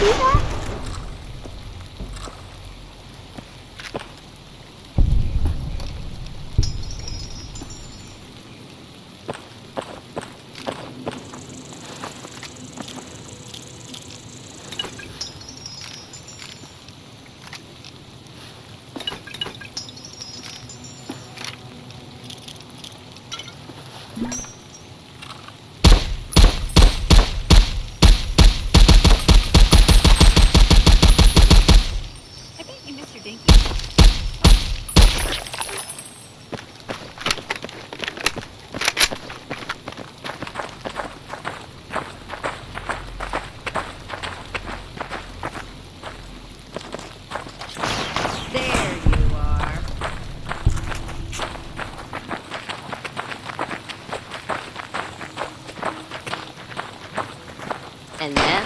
see that? And then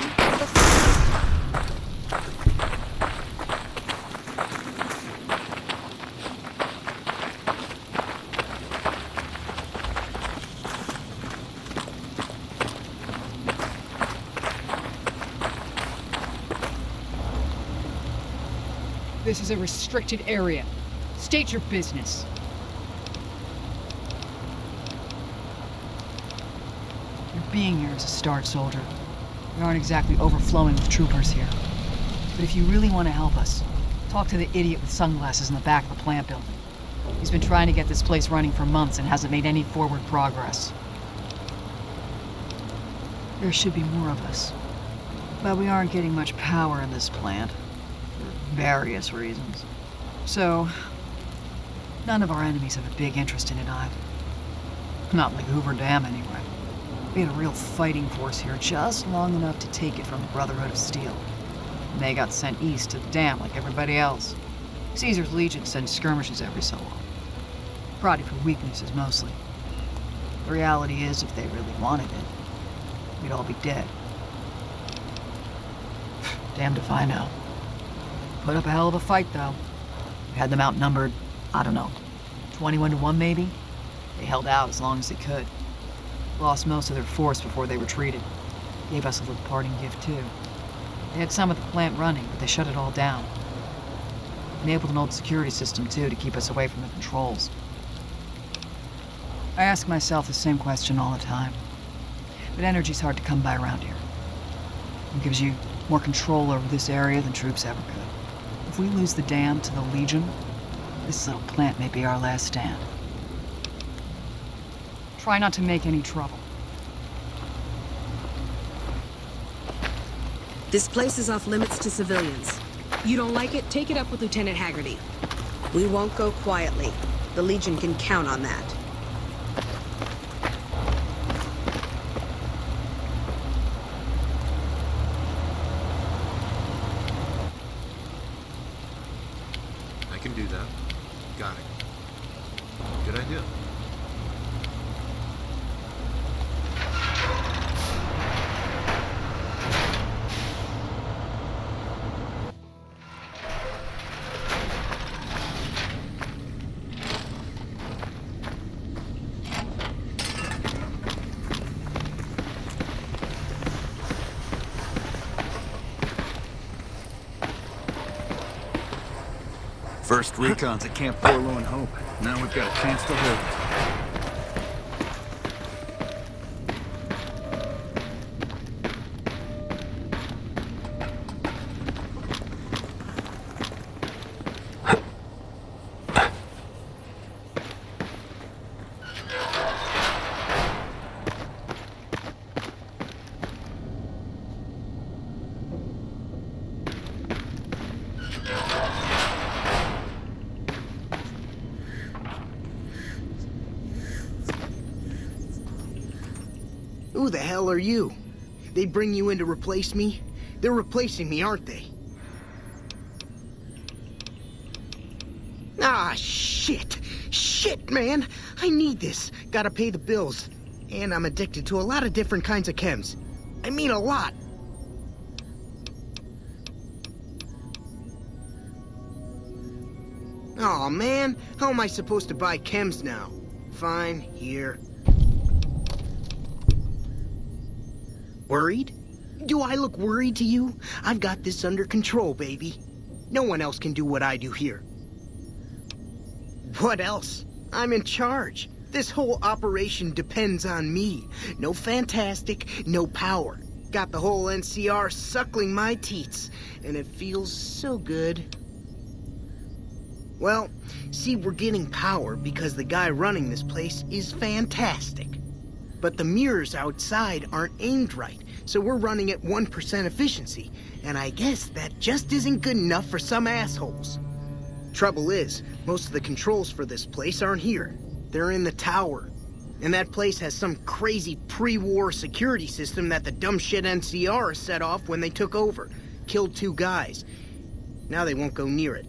this is a restricted area. State your business. Your being here is a start, soldier. We aren't exactly overflowing with troopers here. But if you really want to help us, talk to the idiot with sunglasses in the back of the plant building. He's been trying to get this place running for months and hasn't made any forward progress. There should be more of us. But we aren't getting much power in this plant, for various reasons. So, none of our enemies have a big interest in it either. Not like Hoover Dam, anyway. We had a real fighting force here just long enough to take it from the Brotherhood of Steel. And they got sent east to the dam like everybody else. Caesar's Legion sends skirmishes every so often. Prodding for weaknesses mostly. The reality is, if they really wanted it, we'd all be dead. Damned if I know. Put up a hell of a fight, though. We had them outnumbered, I don't know, 21 to 1 maybe? They held out as long as they could. Lost most of their force before they retreated. Gave us a little parting gift, too. They had some of the plant running, but they shut it all down. Enabled an old security system, too, to keep us away from the controls. I ask myself the same question all the time. But energy's hard to come by around here. It gives you more control over this area than troops ever could. If we lose the dam to the Legion, this little plant may be our last stand. Try not to make any trouble. This place is off limits to civilians. You don't like it? Take it up with Lieutenant Haggerty. We won't go quietly. The Legion can count on that. I can do that. Got it. Good idea. First recon's at Camp Forlorn Hope. Now we've got a chance to hold it. Who the hell are you? They bring you in to replace me? They're replacing me, aren't they? Ah, shit! Shit, man! I need this. Gotta pay the bills. And I'm addicted to a lot of different kinds of chems. I mean a lot. Aw, man. How am I supposed to buy chems now? Fine, here. Worried? Do I look worried to you? I've got this under control, baby. No one else can do what I do here. What else? I'm in charge. This whole operation depends on me. No fantastic, no power. Got the whole NCR suckling my teats, and it feels so good. Well, see, we're getting power because the guy running this place is fantastic. But the mirrors outside aren't aimed right, so we're running at 1% efficiency, and I guess that just isn't good enough for some assholes. Trouble is, most of the controls for this place aren't here. They're in the tower. And that place has some crazy pre-war security system that the dumb shit NCR set off when they took over. Killed 2 guys. Now they won't go near it.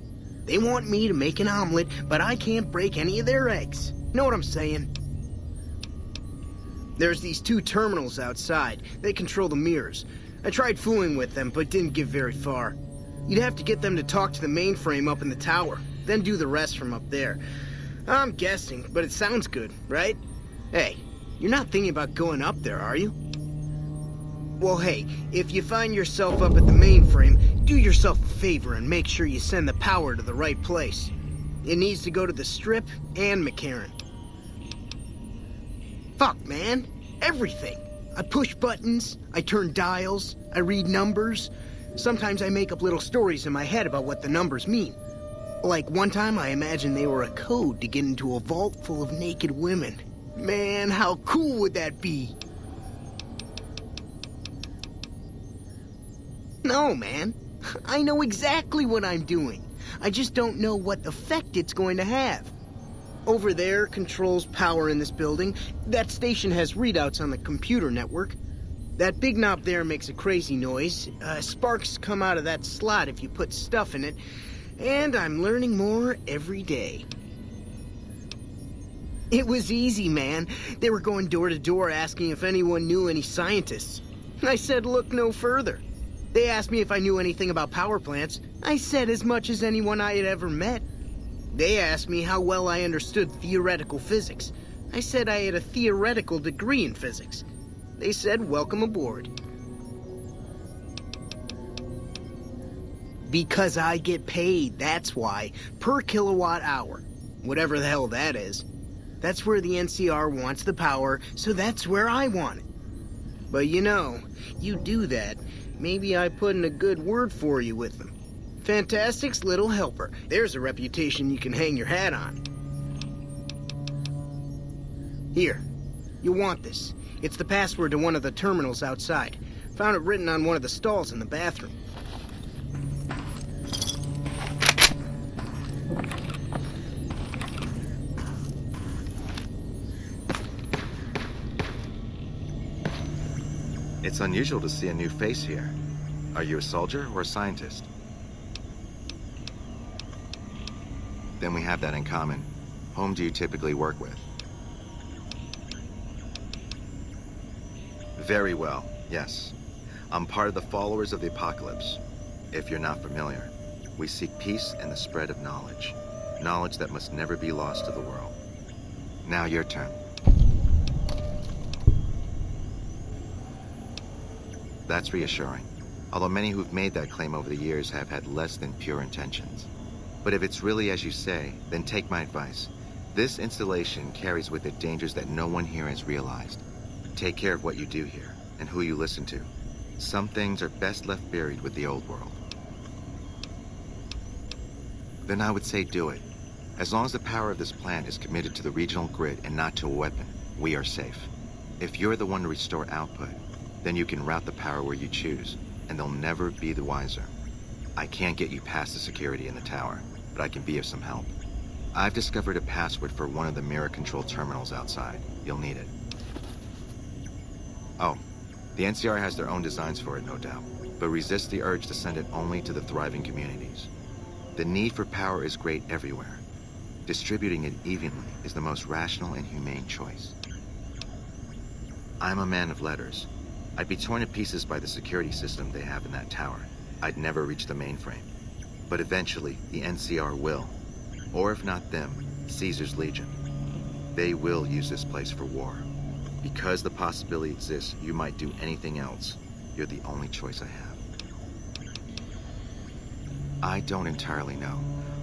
They want me to make an omelet, but I can't break any of their eggs. Know what I'm saying? There's these 2 terminals outside. They control the mirrors. I tried fooling with them, but didn't get very far. You'd have to get them to talk to the mainframe up in the tower, then do the rest from up there. I'm guessing, but it sounds good, right? Hey, you're not thinking about going up there, are you? Well, hey, if you find yourself up at the mainframe, do yourself a favor and make sure you send the power to the right place. It needs to go to the Strip and McCarran. Fuck, man. Everything. I push buttons, I turn dials, I read numbers. Sometimes I make up little stories in my head about what the numbers mean. Like one time I imagined they were a code to get into a vault full of naked women. Man, how cool would that be? No, man. I know exactly what I'm doing. I just don't know what effect it's going to have. Over there controls power in this building. That station has readouts on the computer network. That big knob there makes a crazy noise. Sparks come out of that slot if you put stuff in it. And I'm learning more every day. It was easy, man. They were going door to door asking if anyone knew any scientists. I said look no further. They asked me if I knew anything about power plants. I said as much as anyone I had ever met. They asked me how well I understood theoretical physics. I said I had a theoretical degree in physics. They said welcome aboard. Because I get paid, that's why. Per kilowatt hour. Whatever the hell that is. That's where the NCR wants the power, so that's where I want it. But you know, you do that, maybe I put in a good word for you with them. Fantastic's little helper. There's a reputation you can hang your hat on. Here, you'll want this. It's the password to one of the terminals outside. Found it written on one of the stalls in the bathroom. It's unusual to see a new face here. Are you a soldier or a scientist? Then we have that in common. Whom do you typically work with? Very well, yes. I'm part of the followers of the apocalypse. If you're not familiar, we seek peace and the spread of knowledge. Knowledge that must never be lost to the world. Now your turn. That's reassuring, although many who've made that claim over the years have had less than pure intentions. But if it's really as you say, then take my advice. This installation carries with it dangers that no one here has realized. Take care of what you do here, and who you listen to. Some things are best left buried with the old world. Then I would say do it. As long as the power of this plant is committed to the regional grid and not to a weapon, we are safe. If you're the one to restore output, then you can route the power where you choose, and they'll never be the wiser. I can't get you past the security in the tower, but I can be of some help. I've discovered a password for one of the mirror control terminals outside. You'll need it. Oh, the NCR has their own designs for it, no doubt, but resist the urge to send it only to the thriving communities. The need for power is great everywhere. Distributing it evenly is the most rational and humane choice. I'm a man of letters. I'd be torn to pieces by the security system they have in that tower. I'd never reach the mainframe. But eventually, the NCR will. Or if not them, Caesar's Legion. They will use this place for war. Because the possibility exists you might do anything else, you're the only choice I have. I don't entirely know.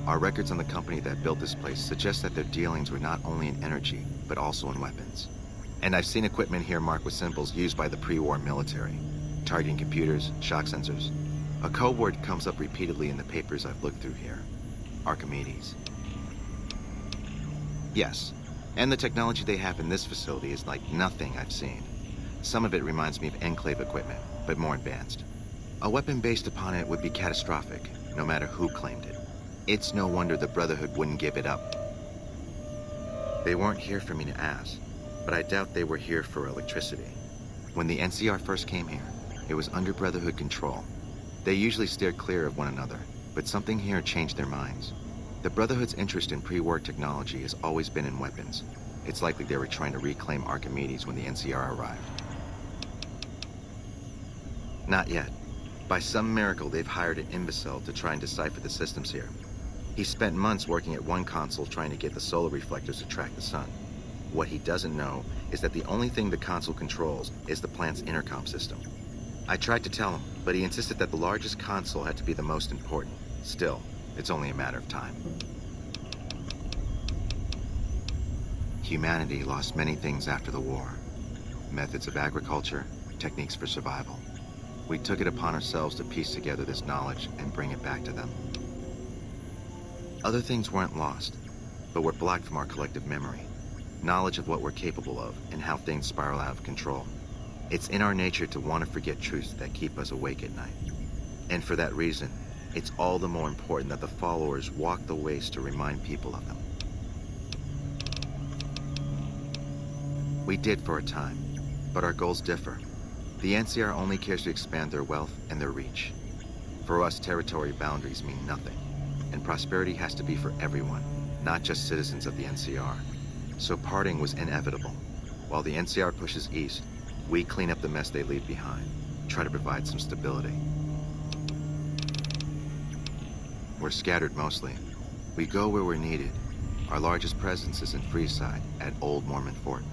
Our records on the company that built this place suggest that their dealings were not only in energy, but also in weapons. And I've seen equipment here marked with symbols used by the pre-war military, targeting computers, shock sensors. A code word comes up repeatedly in the papers I've looked through here. Archimedes. Yes, and the technology they have in this facility is like nothing I've seen. Some of it reminds me of Enclave equipment, but more advanced. A weapon based upon it would be catastrophic, no matter who claimed it. It's no wonder the Brotherhood wouldn't give it up. They weren't here for me to ask, but I doubt they were here for electricity. When the NCR first came here, it was under Brotherhood control. They usually steered clear of one another, but something here changed their minds. The Brotherhood's interest in pre-war technology has always been in weapons. It's likely they were trying to reclaim Archimedes when the NCR arrived. Not yet. By some miracle, they've hired an imbecile to try and decipher the systems here. He spent months working at one console trying to get the solar reflectors to track the sun. What he doesn't know is that the only thing the console controls is the plant's intercom system. I tried to tell him, but he insisted that the largest console had to be the most important. Still, it's only a matter of time. Humanity lost many things after the war. Methods of agriculture, techniques for survival. We took it upon ourselves to piece together this knowledge and bring it back to them. Other things weren't lost, but were blocked from our collective memory. Knowledge of what we're capable of and how things spiral out of control. It's in our nature to want to forget truths that keep us awake at night. And for that reason, it's all the more important that the followers walk the ways to remind people of them. We did for a time, but our goals differ. The NCR only cares to expand their wealth and their reach. For us, territory boundaries mean nothing, and prosperity has to be for everyone, not just citizens of the NCR. So parting was inevitable. While the NCR pushes east, we clean up the mess they leave behind, try to provide some stability. We're scattered mostly. We go where we're needed. Our largest presence is in Freeside, at Old Mormon Fort.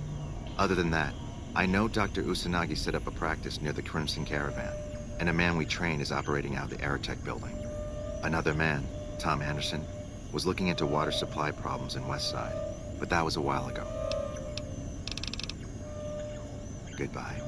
Other than that, I know Dr. Usanagi set up a practice near the Crimson Caravan, and a man we train is operating out of the Aerotech building. Another man, Tom Anderson, was looking into water supply problems in Westside, but that was a while ago. Goodbye.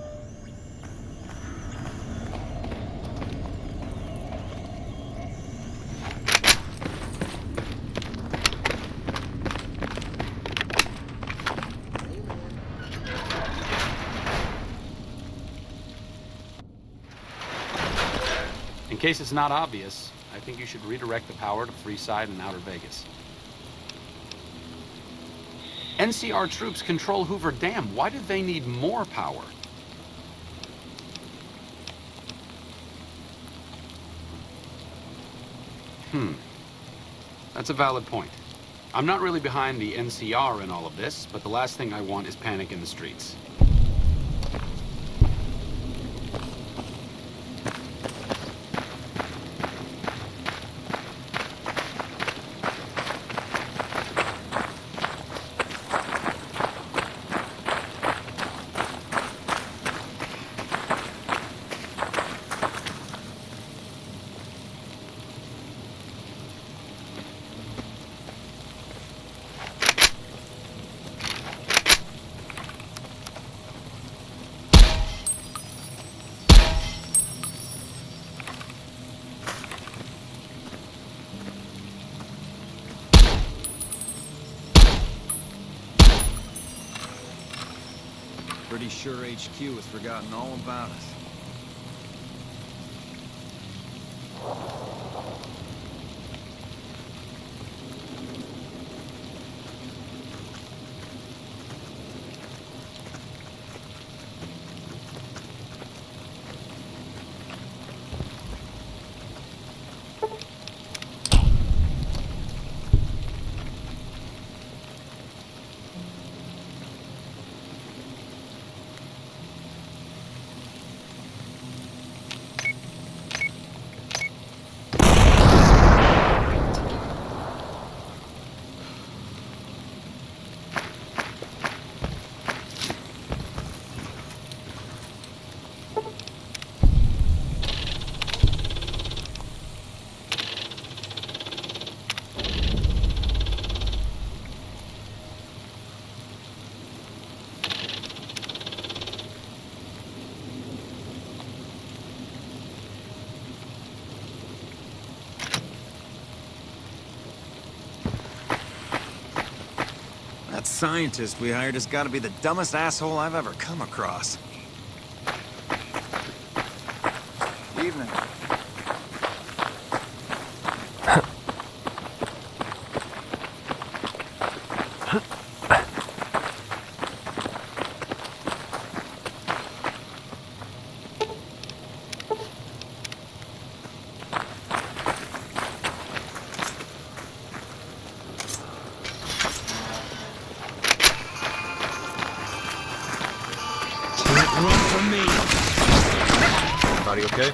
In case it's not obvious, I think you should redirect the power to Freeside and Outer Vegas. NCR troops control Hoover Dam. Why do they need more power? That's a valid point. I'm not really behind the NCR in all of this, but the last thing I want is panic in the streets. Pretty sure HQ has forgotten all about us. scientist we hired has got to be the dumbest asshole I've ever come across. Evening. Body okay?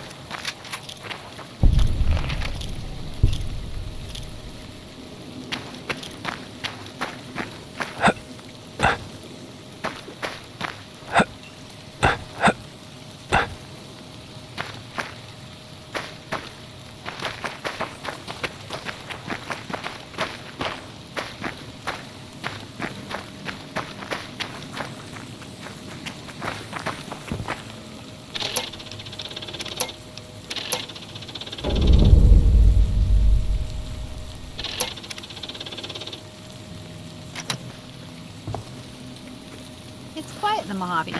It's quiet in the Mojave.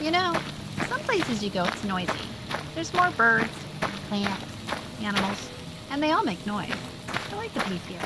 You know, some places you go, it's noisy. There's more birds, plants, animals, and they all make noise. I like the peace here.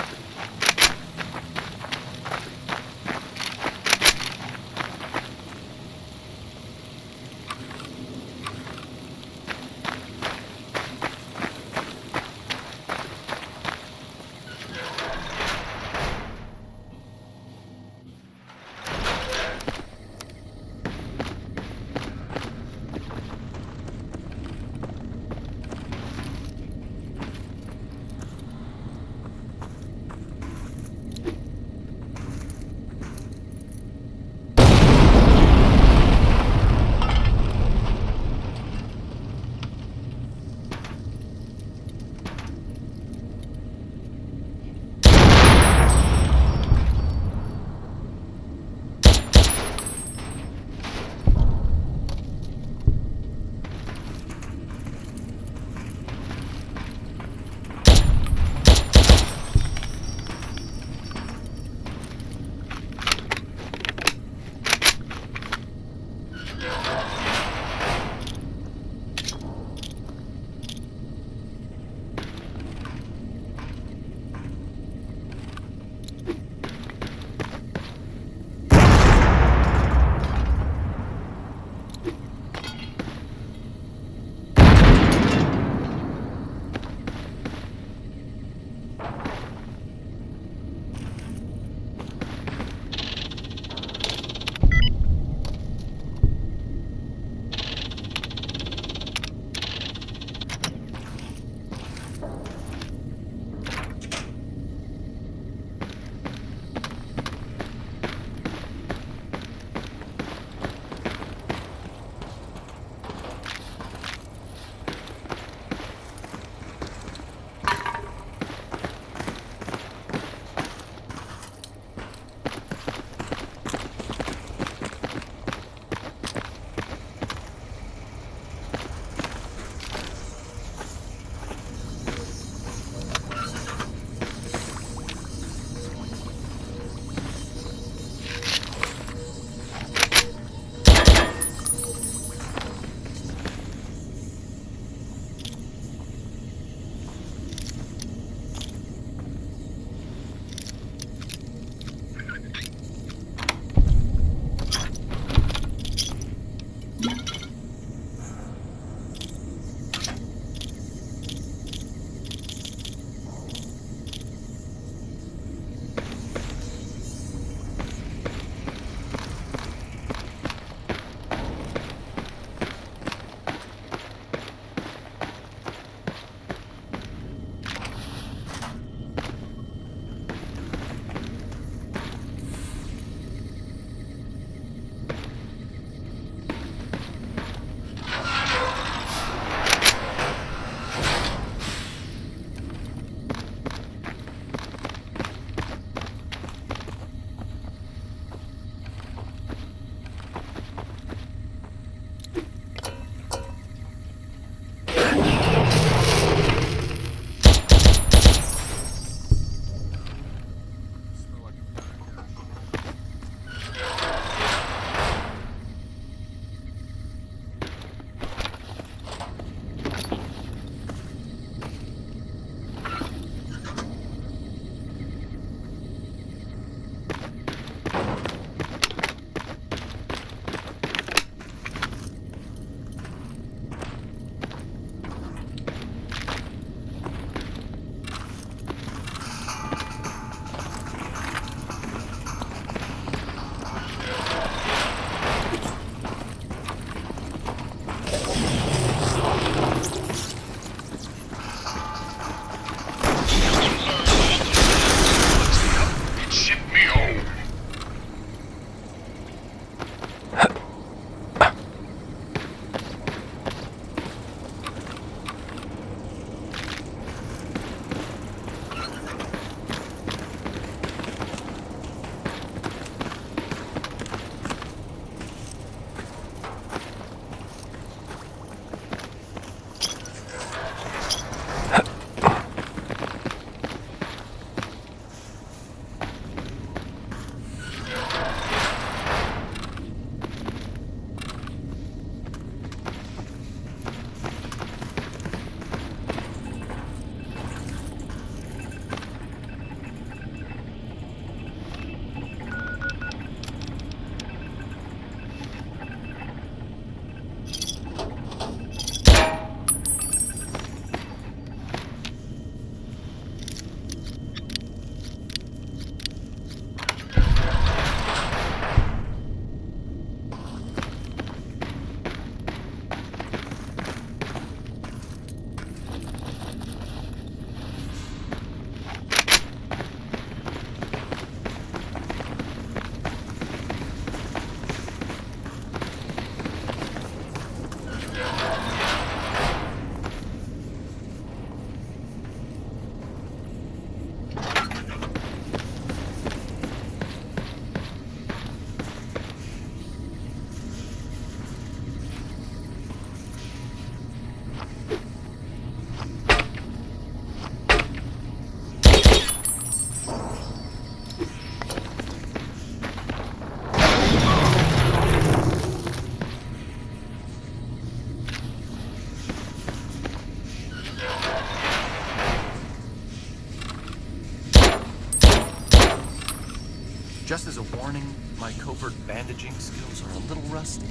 Just as a warning, my covert bandaging skills are a little rusty.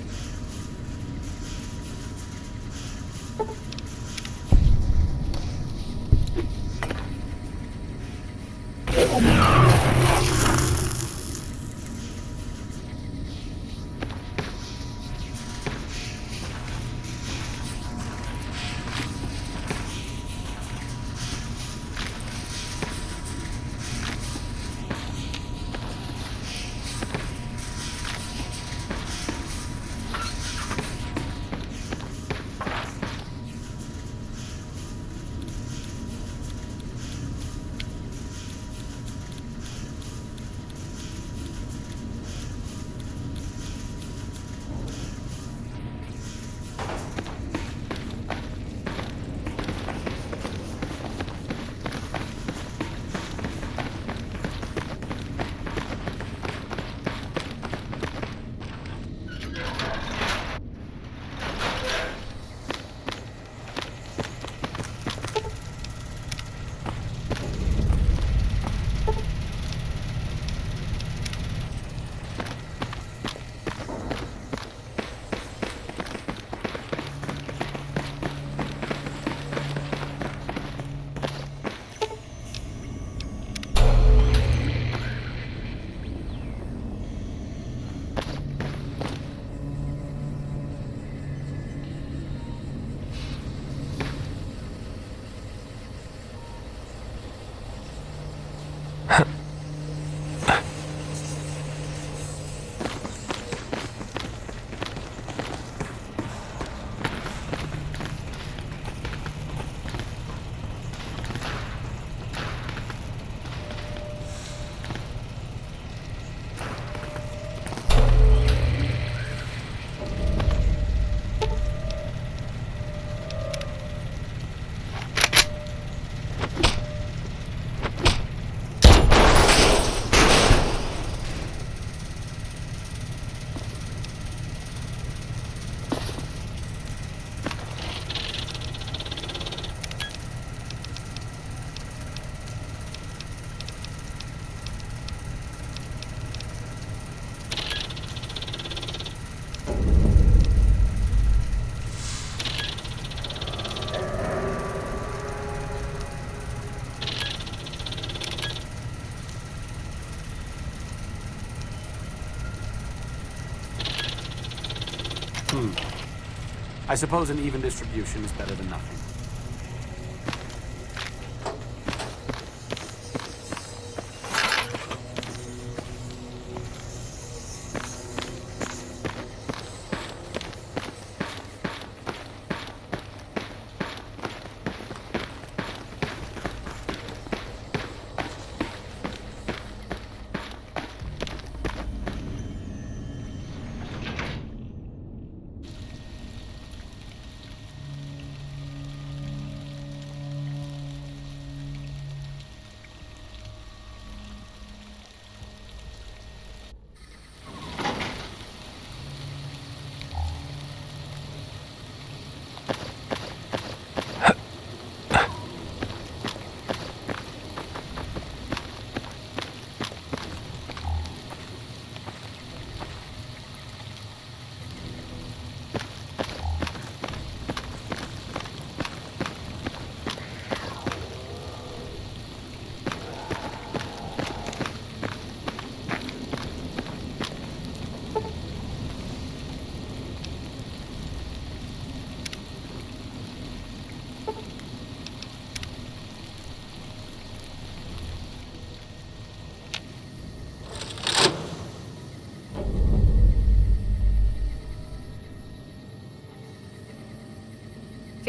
I suppose an even distribution is better than nothing.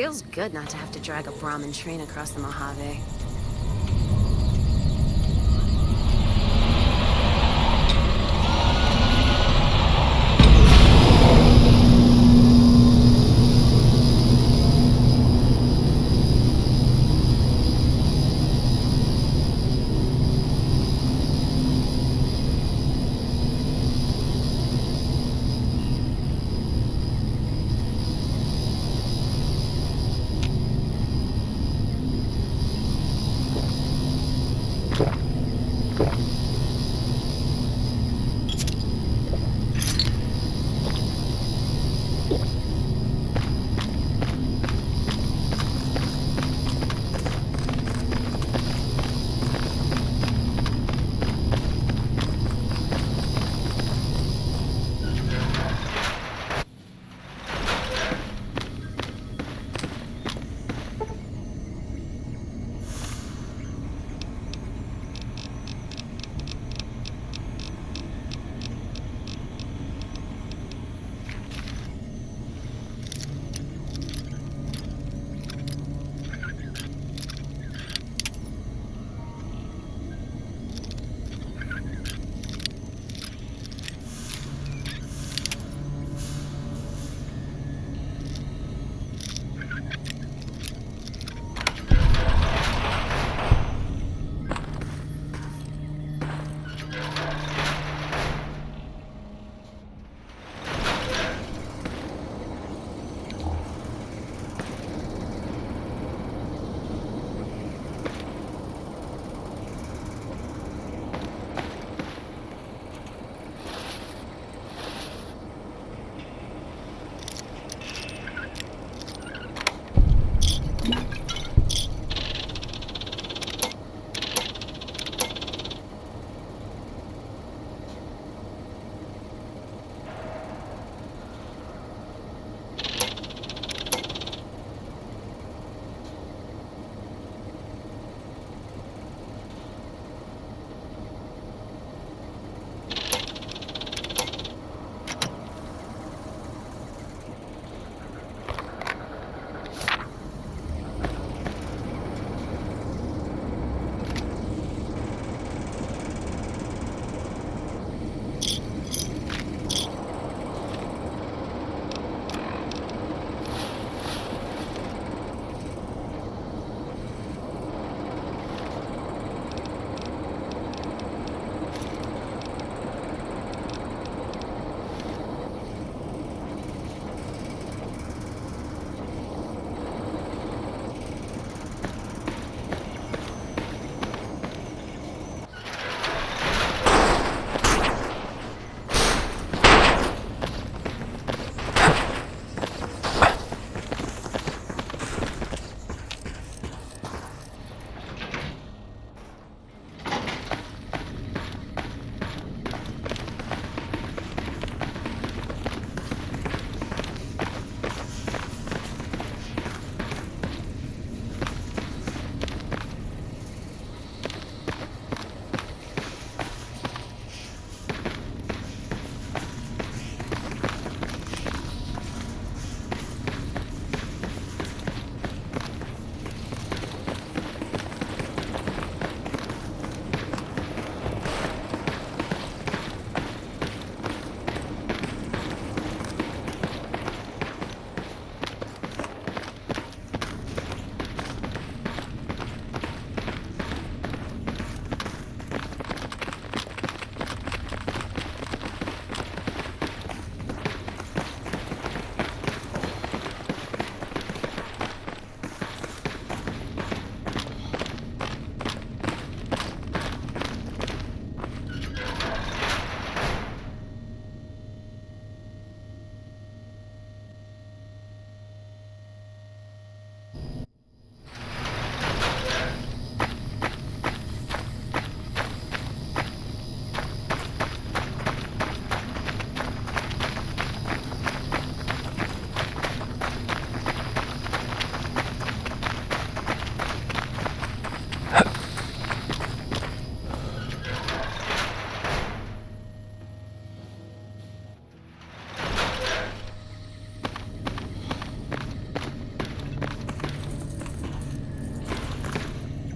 Feels good not to have to drag a Brahmin train across the Mojave.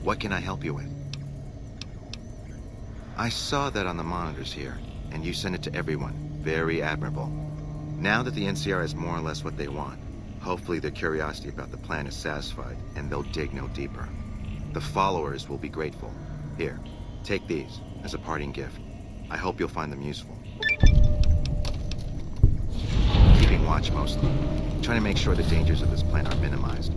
What can I help you with? I saw that on the monitors here, and you sent it to everyone. Very admirable. Now that the NCR has more or less what they want, hopefully their curiosity about the plan is satisfied, and they'll dig no deeper. The followers will be grateful. Here, take these as a parting gift. I hope you'll find them useful. Keeping watch mostly, trying to make sure the dangers of this plan are minimized.